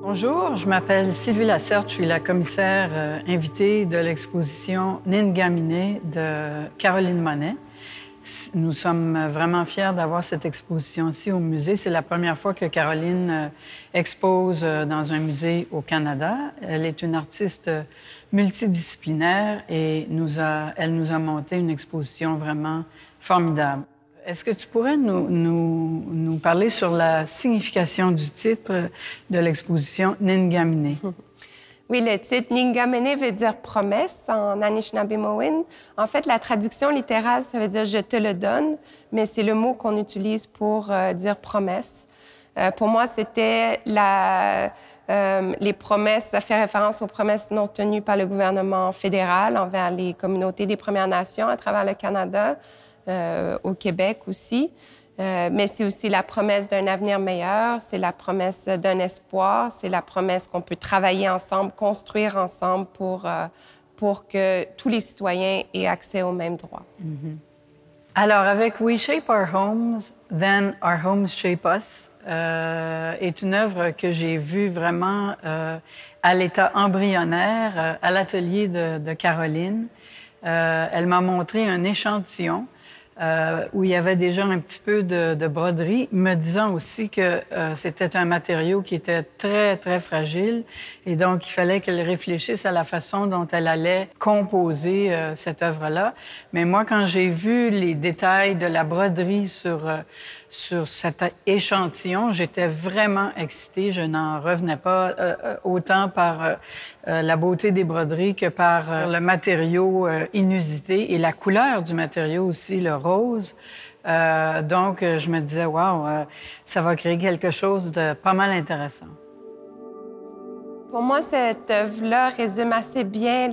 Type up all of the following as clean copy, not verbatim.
Bonjour, je m'appelle Sylvie Lacerte, je suis la commissaire invitée de l'exposition Ningamine de Caroline Monet. Nous sommes vraiment fiers d'avoir cette exposition-ci au musée. C'est la première fois que Caroline expose dans un musée au Canada. Elle est une artiste multidisciplinaire et elle nous a monté une exposition vraiment formidable. Est-ce que tu pourrais nous parler sur la signification du titre de l'exposition Ningamine? Oui, le titre Ningamine veut dire promesse en Anishinaabe-Mowin. En fait, la traduction littérale, ça veut dire je te le donne, mais c'est le mot qu'on utilise pour dire promesse. Pour moi, c'était les promesses, ça fait référence aux promesses non tenues par le gouvernement fédéral envers les communautés des Premières Nations à travers le Canada, au Québec aussi. Mais c'est aussi la promesse d'un avenir meilleur, c'est la promesse d'un espoir, c'est la promesse qu'on peut travailler ensemble, construire ensemble pour que tous les citoyens aient accès aux mêmes droits. Mm-hmm. Alors, avec We Shape Our Homes, Then Our Homes Shape Us, est une œuvre que j'ai vue vraiment à l'état embryonnaire, à l'atelier de Caroline. Elle m'a montré un échantillon où il y avait déjà un petit peu de broderie, me disant aussi que c'était un matériau qui était très, très fragile et donc il fallait qu'elle réfléchisse à la façon dont elle allait composer cette œuvre-là. Mais moi, quand j'ai vu les détails de la broderie sur cet échantillon, j'étais vraiment excitée. Je n'en revenais pas autant par la beauté des broderies que par le matériau inusité et la couleur du matériau aussi, le rose. Donc, je me disais, wow, ça va créer quelque chose de pas mal intéressant. Pour moi, cette œuvre-là résume assez bien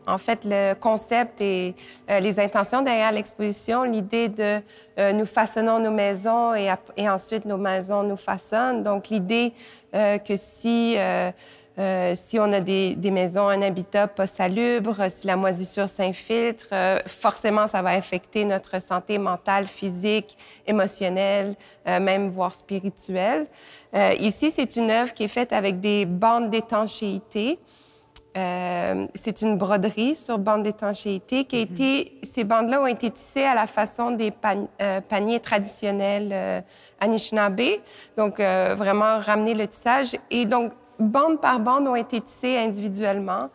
en fait, le concept et les intentions derrière l'exposition, l'idée de nous façonnons nos maisons et ensuite nos maisons nous façonnent. Donc, l'idée que si on a des maisons, un habitat pas salubre, si la moisissure s'infiltre, forcément, ça va affecter notre santé mentale, physique, émotionnelle, même voire spirituelle. Ici, c'est une œuvre qui est faite avec des bandes d'étanchéité. C'est une broderie sur bande d'étanchéité qui a été... Ces bandes-là ont été tissées à la façon des paniers traditionnels Anishinaabe. Donc, vraiment ramener le tissage. Et donc, bande par bande ont été tissées individuellement.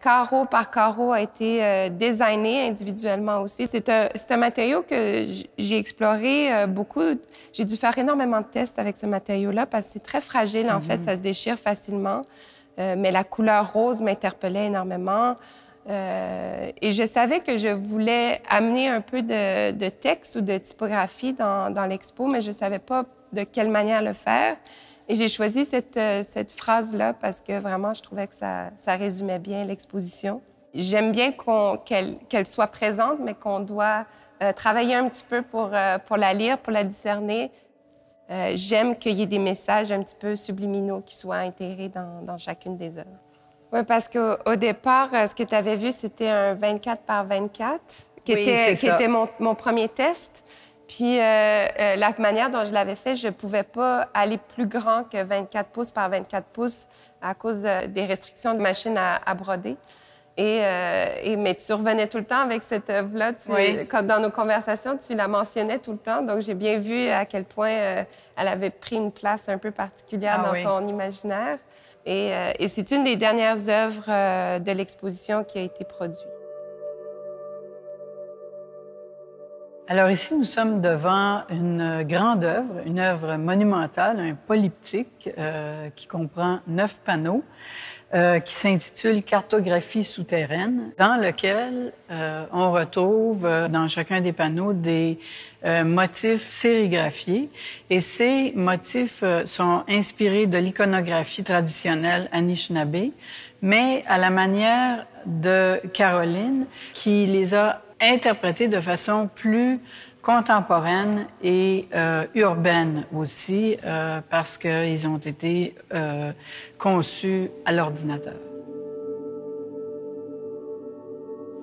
Carreau par carreau a été designé individuellement aussi. C'est un matériau que j'ai exploré beaucoup. J'ai dû faire énormément de tests avec ce matériau-là parce que c'est très fragile, en fait. Ça se déchire facilement. Mais la couleur rose m'interpellait énormément. Et je savais que je voulais amener un peu de texte ou de typographie dans l'expo, mais je ne savais pas de quelle manière le faire. Et j'ai choisi cette phrase-là parce que vraiment, je trouvais que ça résumait bien l'exposition. J'aime bien qu'elle soit présente, mais qu'on doit travailler un petit peu pour la lire, pour la discerner. J'aime qu'il y ait des messages un petit peu subliminaux qui soient intégrés dans chacune des œuvres. Oui, parce qu'au départ, ce que tu avais vu, c'était un 24 par 24, qui était mon premier test. Puis la manière dont je l'avais fait, je ne pouvais pas aller plus grand que 24 pouces par 24 pouces à cause des restrictions de machine à broder. Mais tu revenais tout le temps avec cette œuvre-là. Dans nos conversations, tu la mentionnais tout le temps. Donc, j'ai bien vu à quel point elle avait pris une place un peu particulière dans ton imaginaire. Et c'est une des dernières œuvres de l'exposition qui a été produite. Alors ici, nous sommes devant une grande œuvre, une œuvre monumentale, un polyptyque qui comprend 9 panneaux, qui s'intitule « Cartographie souterraine », dans lequel on retrouve dans chacun des panneaux des motifs sérigraphiés. Et ces motifs sont inspirés de l'iconographie traditionnelle Anishinaabe, mais à la manière de Caroline, qui les a interprétés de façon plus contemporaine et urbaine aussi, parce qu'ils ont été conçus à l'ordinateur.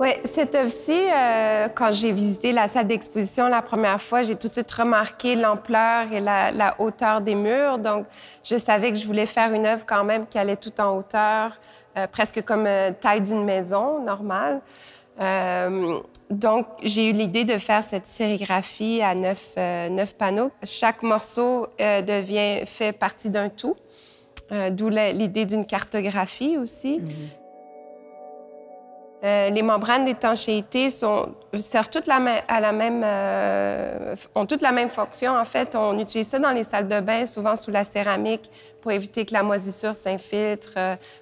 Oui, cette œuvre-ci, quand j'ai visité la salle d'exposition la première fois, j'ai tout de suite remarqué l'ampleur et la hauteur des murs. Donc, je savais que je voulais faire une œuvre quand même qui allait tout en hauteur, presque comme taille d'une maison normale. Donc, j'ai eu l'idée de faire cette sérigraphie à 9 panneaux. Chaque morceau fait partie d'un tout, d'où l'idée d'une cartographie aussi. Les membranes d'étanchéité servent toutes ont toutes la même fonction. En fait, on utilise ça dans les salles de bain, souvent sous la céramique, pour éviter que la moisissure s'infiltre,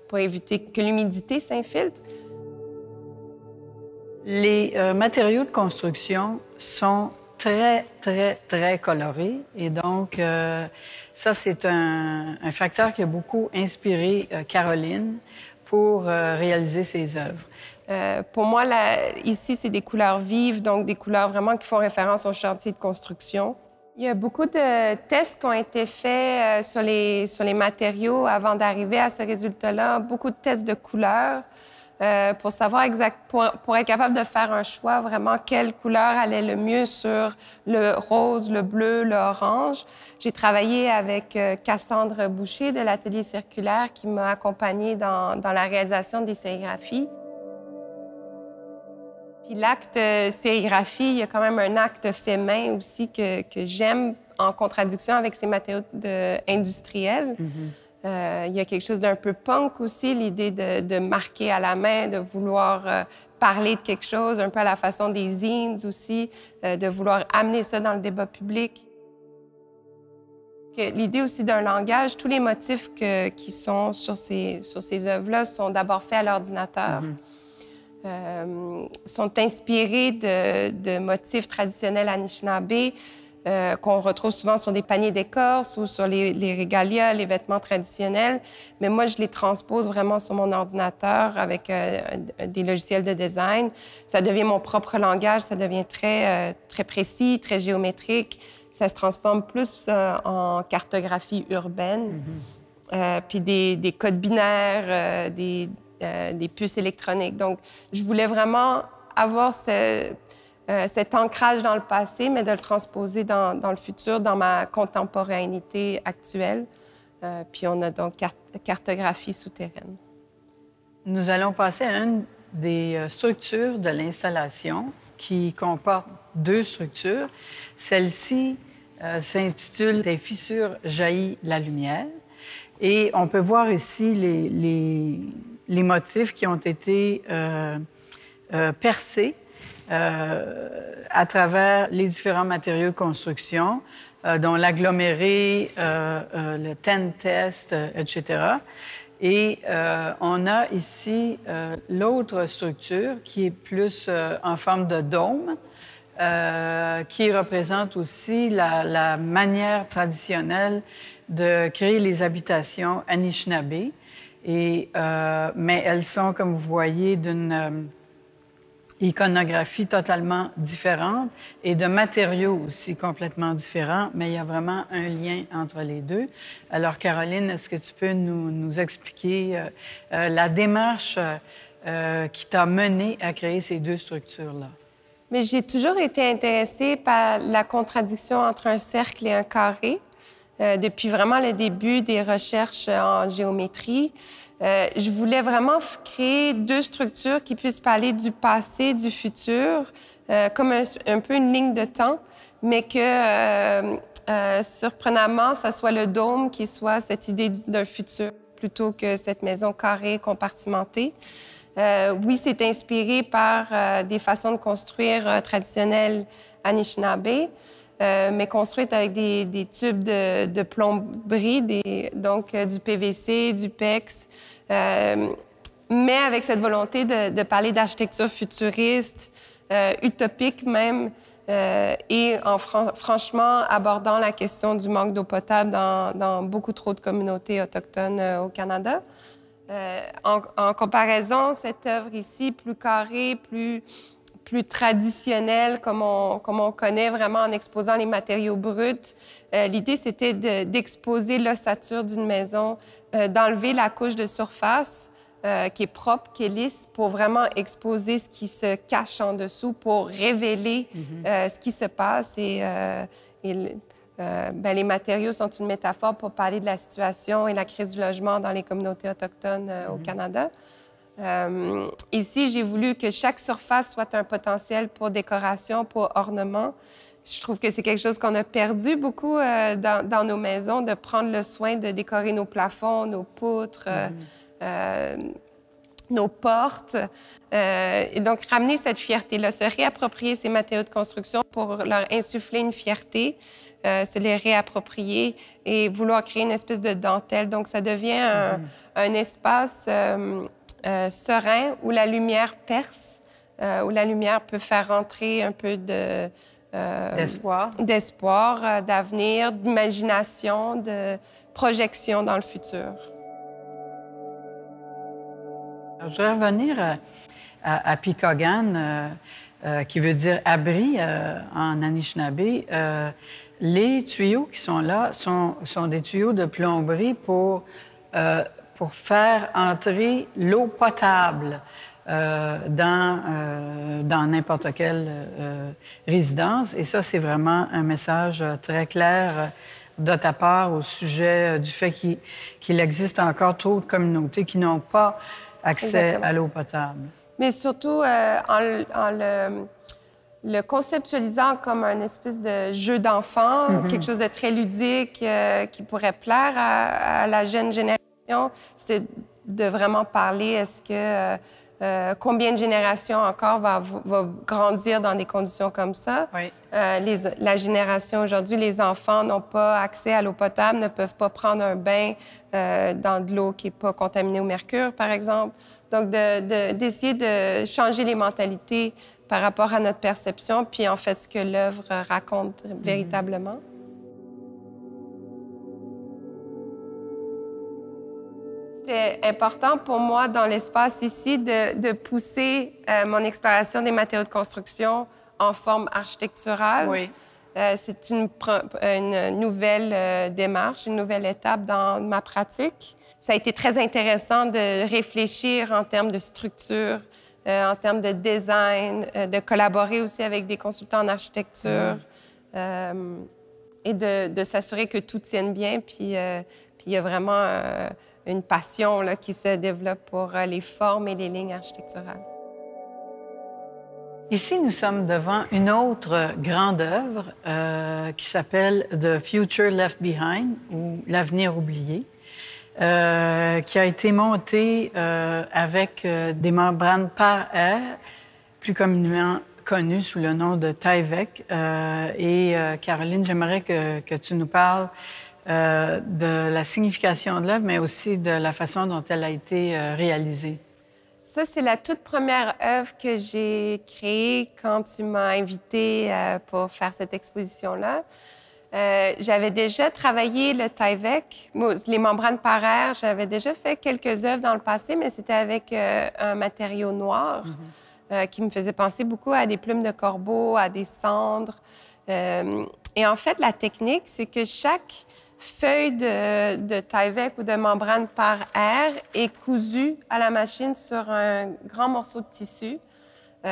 pour éviter que l'humidité s'infiltre. Les matériaux de construction sont très, très, très colorés. Et donc, ça, c'est un facteur qui a beaucoup inspiré Caroline pour réaliser ses œuvres. Pour moi, ici, c'est des couleurs vives, donc des couleurs vraiment qui font référence au chantier de construction. Il y a beaucoup de tests qui ont été faits sur les matériaux avant d'arriver à ce résultat-là, beaucoup de tests de couleurs pour savoir pour être capable de faire un choix vraiment quelle couleur allait le mieux sur le rose, le bleu, l'orange. J'ai travaillé avec Cassandre Boucher de l'Atelier Circulaire qui m'a accompagnée dans la réalisation des sérigraphies. Puis l'acte sérigraphie, il y a quand même un acte fait main aussi que j'aime en contradiction avec ces matériaux industriels. Il y a quelque chose d'un peu punk aussi, l'idée de marquer à la main, de vouloir parler de quelque chose, un peu à la façon des zines aussi, de vouloir amener ça dans le débat public. L'idée aussi d'un langage, tous les motifs qui sont sur ces œuvres-là sont d'abord faits à l'ordinateur. Sont inspirés de motifs traditionnels Anishinaabe qu'on retrouve souvent sur des paniers d'écorce ou sur les régalias, les vêtements traditionnels. Mais moi, je les transpose vraiment sur mon ordinateur avec des logiciels de design. Ça devient mon propre langage, ça devient très précis, très géométrique. Ça se transforme plus en cartographie urbaine. Puis des codes binaires, des puces électroniques. Donc, je voulais vraiment avoir cet ancrage dans le passé, mais de le transposer dans le futur, dans ma contemporanéité actuelle. Puis on a donc cartographie souterraine. Nous allons passer à une des structures de l'installation qui comporte deux structures. Celle-ci s'intitule « Des fissures jaillit la lumière ». Et on peut voir ici les motifs qui ont été percés à travers les différents matériaux de construction, dont l'aggloméré, le ten test, etc. Et on a ici l'autre structure qui est plus en forme de dôme, qui représente aussi la manière traditionnelle de créer les habitations Anishinaabe. Mais elles sont, comme vous voyez, d'une iconographie totalement différente et de matériaux aussi complètement différents, mais il y a vraiment un lien entre les deux. Alors, Caroline, est-ce que tu peux nous expliquer la démarche qui t'a mené à créer ces deux structures-là? Mais j'ai toujours été intéressée par la contradiction entre un cercle et un carré. Depuis vraiment le début des recherches en géométrie, je voulais vraiment créer deux structures qui puissent parler du passé, du futur, comme un peu une ligne de temps, mais que, surprenamment, ça soit le dôme qui soit cette idée d'un futur plutôt que cette maison carrée compartimentée. Oui, c'est inspiré par des façons de construire traditionnelles Anishinaabe, mais construites avec des tubes de plomberie, donc du PVC, du PEX, mais avec cette volonté de parler d'architecture futuriste, utopique même, et franchement abordant la question du manque d'eau potable dans beaucoup trop de communautés autochtones au Canada. En comparaison, cette œuvre ici, plus carrée, plus traditionnelle, comme on connaît vraiment en exposant les matériaux bruts, l'idée, c'était d'exposer l'ossature d'une maison, d'enlever la couche de surface qui est propre, qui est lisse, pour vraiment exposer ce qui se cache en dessous, pour révéler ce qui se passe. Les matériaux sont une métaphore pour parler de la situation et la crise du logement dans les communautés autochtones au Canada. Ici, j'ai voulu que chaque surface soit un potentiel pour décoration, pour ornement. Je trouve que c'est quelque chose qu'on a perdu beaucoup dans nos maisons, de prendre le soin de décorer nos plafonds, nos poutres, nos portes. Et donc, ramener cette fierté-là, se réapproprier ces matériaux de construction pour leur insuffler une fierté, se les réapproprier et vouloir créer une espèce de dentelle. Donc, ça devient un espace serein où la lumière perce, où la lumière peut faire rentrer un peu d'espoir, d'avenir, d'imagination, de projection dans le futur. Je voudrais revenir à Picogan, qui veut dire abri en Anishinaabe. Les tuyaux qui sont là sont des tuyaux de plomberie pour faire entrer l'eau potable dans n'importe quelle résidence. Et ça, c'est vraiment un message très clair de ta part au sujet du fait qu'il existe encore trop de communautés qui n'ont pas accès à l'eau potable. Mais surtout en le conceptualisant comme un espèce de jeu d'enfant, quelque chose de très ludique qui pourrait plaire à la jeune génération, c'est de vraiment parler, est-ce que combien de générations encore va grandir dans des conditions comme ça? Oui. La génération aujourd'hui, les enfants n'ont pas accès à l'eau potable, ne peuvent pas prendre un bain dans de l'eau qui n'est pas contaminée au mercure, par exemple. Donc, d'essayer de changer les mentalités par rapport à notre perception, puis en fait, ce que l'œuvre raconte véritablement. C'était important pour moi, dans l'espace ici, de pousser mon exploration des matériaux de construction en forme architecturale. Oui. C'est une nouvelle démarche, une nouvelle étape dans ma pratique. Ça a été très intéressant de réfléchir en termes de structure, en termes de design, de collaborer aussi avec des consultants en architecture et de s'assurer que tout tienne bien. Puis il y a vraiment une passion là, qui se développe pour les formes et les lignes architecturales. Ici, nous sommes devant une autre grande œuvre qui s'appelle The Future Left Behind, ou L'avenir oublié, qui a été montée avec des membranes par air, plus communément connues sous le nom de Tyvek. Caroline, j'aimerais que tu nous parles de la signification de l'œuvre, mais aussi de la façon dont elle a été réalisée. Ça, c'est la toute première œuvre que j'ai créée quand tu m'as invitée pour faire cette exposition-là. J'avais déjà travaillé le Tyvek, les membranes par air. J'avais déjà fait quelques œuvres dans le passé, mais c'était avec un matériau noir qui me faisait penser beaucoup à des plumes de corbeau, à des cendres. Et en fait, la technique, c'est que chaque feuille de Tyvek ou de membrane par air est cousue à la machine sur un grand morceau de tissu,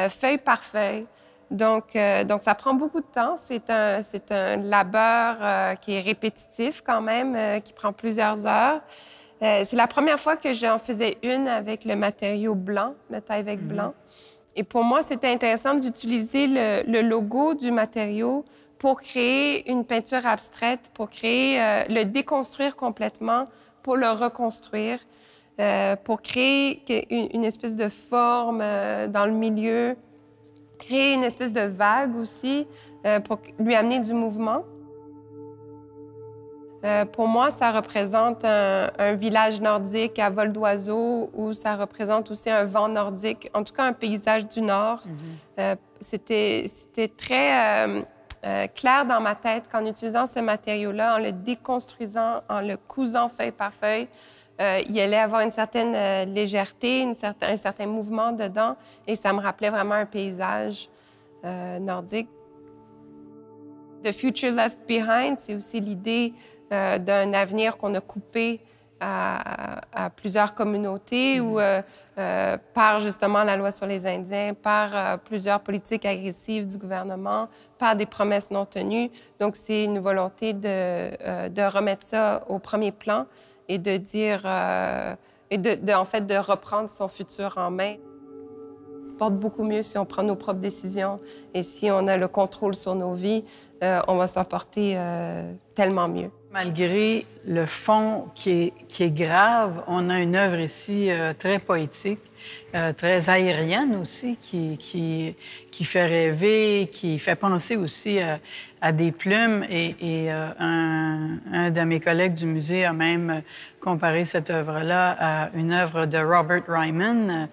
feuille par feuille. Donc, ça prend beaucoup de temps. C'est un labeur qui est répétitif quand même, qui prend plusieurs heures. C'est la première fois que j'en faisais une avec le matériau blanc, le Tyvek blanc. Et pour moi, c'était intéressant d'utiliser le logo du matériau pour créer une peinture abstraite, pour créer, le déconstruire complètement, pour le reconstruire, pour créer une espèce de forme dans le milieu, créer une espèce de vague aussi, pour lui amener du mouvement. Pour moi, ça représente un village nordique à vol d'oiseau, ou ça représente aussi un vent nordique, en tout cas un paysage du Nord. C'était très clair dans ma tête qu'en utilisant ce matériau-là, en le déconstruisant, en le cousant feuille par feuille, il allait avoir une certaine légèreté, un certain mouvement dedans, et ça me rappelait vraiment un paysage nordique. The Future Left Behind, c'est aussi l'idée d'un avenir qu'on a coupé à plusieurs communautés ou par justement la loi sur les Indiens, par plusieurs politiques agressives du gouvernement, par des promesses non tenues. Donc, c'est une volonté de remettre ça au premier plan et de dire, en fait, de reprendre son futur en main. Ça porte beaucoup mieux si on prend nos propres décisions et si on a le contrôle sur nos vies, on va s'en porter tellement mieux. Malgré le fond qui est grave, on a une œuvre ici très poétique, très aérienne aussi, qui fait rêver, qui fait penser aussi à des plumes. Et un de mes collègues du musée a même comparé cette œuvre-là à une œuvre de Robert Ryman,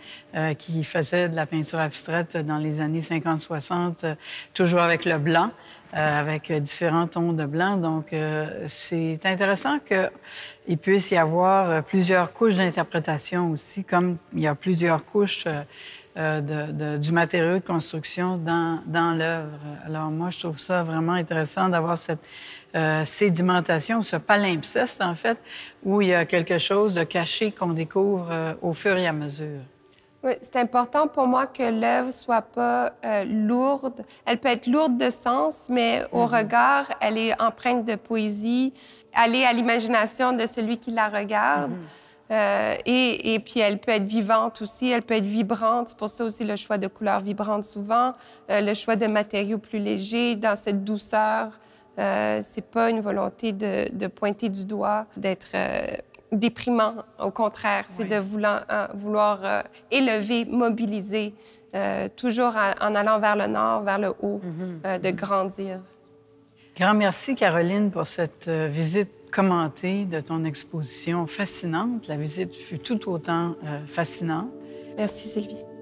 qui faisait de la peinture abstraite dans les années 50-60, toujours avec le blanc. Avec différents tons de blanc. Donc, c'est intéressant qu'il puisse y avoir plusieurs couches d'interprétation aussi, comme il y a plusieurs couches du matériau de construction dans l'œuvre. Alors, moi, je trouve ça vraiment intéressant d'avoir cette sédimentation, ce palimpseste, en fait, où il y a quelque chose de caché qu'on découvre au fur et à mesure. Oui, c'est important pour moi que l'œuvre soit pas lourde. Elle peut être lourde de sens, mais au regard, elle est empreinte de poésie. Elle est à l'imagination de celui qui la regarde. Et puis, elle peut être vivante aussi, elle peut être vibrante. C'est pour ça aussi le choix de couleurs vibrantes souvent, le choix de matériaux plus légers, dans cette douceur. C'est pas une volonté de pointer du doigt, d'être déprimant. Au contraire, c'est de vouloir élever, mobiliser, toujours en allant vers le nord, vers le haut, de grandir. Grand merci, Caroline, pour cette visite commentée de ton exposition fascinante. La visite fut tout autant fascinante. Merci, Sylvie.